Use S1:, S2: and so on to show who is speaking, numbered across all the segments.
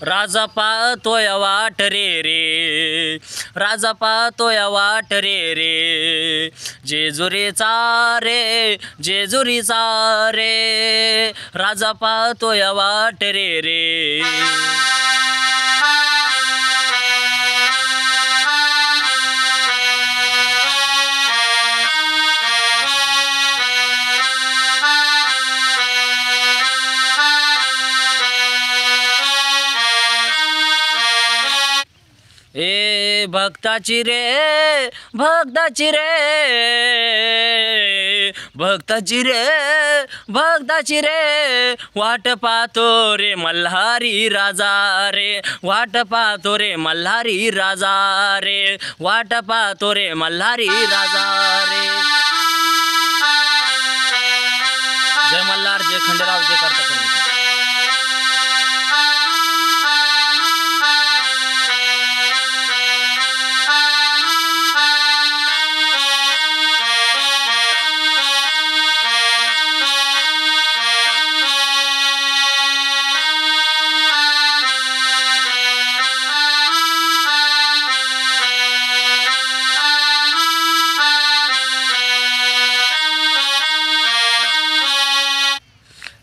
S1: राजा पाहतोय वाट रे रे, राजा पाहतोय वाट रे रे, जेजुरीचा रे, जेजुरीचा रे, राजा पाहतोय वाट रे रे। ए भक्ताची रे, भक्ताची रे, भक्ताची रे, भक्ताची रे, वाट पाहतो रे मल्हारी राजा रे, वाट पाहतो रे मल्हारी राजा रे, वाट पाहतो रे मल्हारी राजा रे। जय मल्हार, जय खंडेराव, जय करता कविता।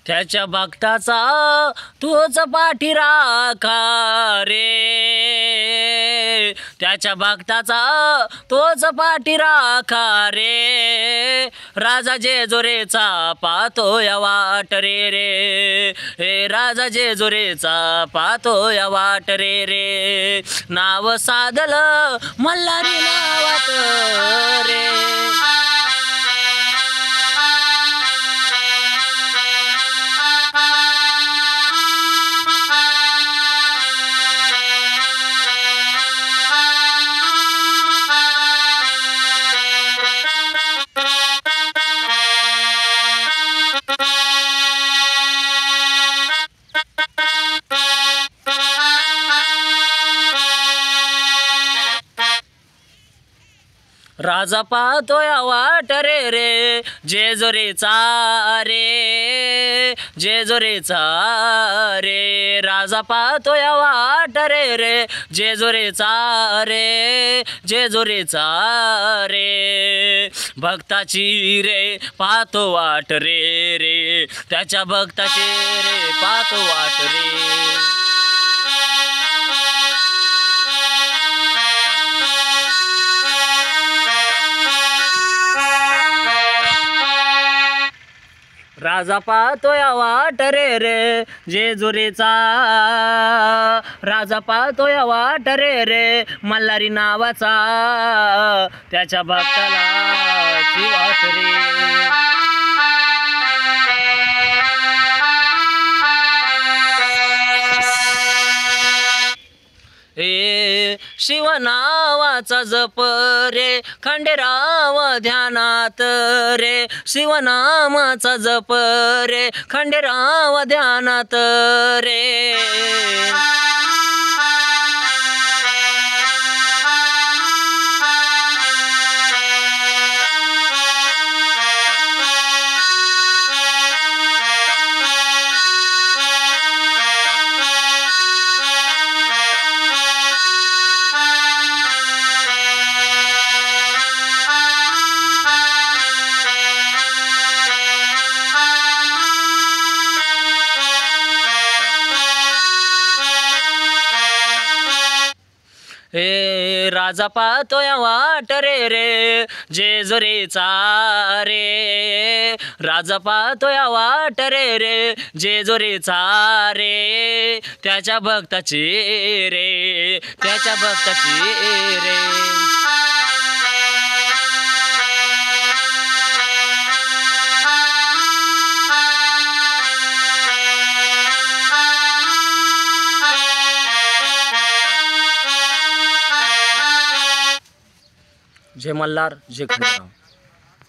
S1: त्याच्या भक्ताचा तूच पाठी राखा रे, त्याच्या भक्ताचा तोच पाठी राखा रे, राजा जेजुरीचा पाहतोय वाट रे रे, हे राजा जेजुरीचा पाहतोय वाट रे रे, नाव साधलं मल्हारी नावात रे। राजा पाहतोय वाट रे रे, जेजुरीचा रे, जेजुरीचा रे, राजा पाहतोय वाट रे रे, जेजुरीचा रे, जेजुरीचा रे, भक्ताची रे पाहतो वाट रे रे, त्याच्या भक्ताची रे पाहतो वाट रे। राजा पाहतोय वाट रे रे, जेजुरीचा, राजा पाहतोय वाट रे रे, मल्हारी नावाचा, त्याच्या भक्ताला ती वाट रे। ए शिव नावाचा जप रे, खंडेराव ध्यानात रे, शिव नामाचा जप रे, खंडेराव ध्यानात रे। हे राजा पाहतोय वाट रे रे, जेजुरीचा रे, राजा पाहतोय वाट रे रे, जेजुरीचा रे, त्याच्या भक्ताची रे, त्याच्या भक्ताची रे। जय मल्हार, जय खंडेराव।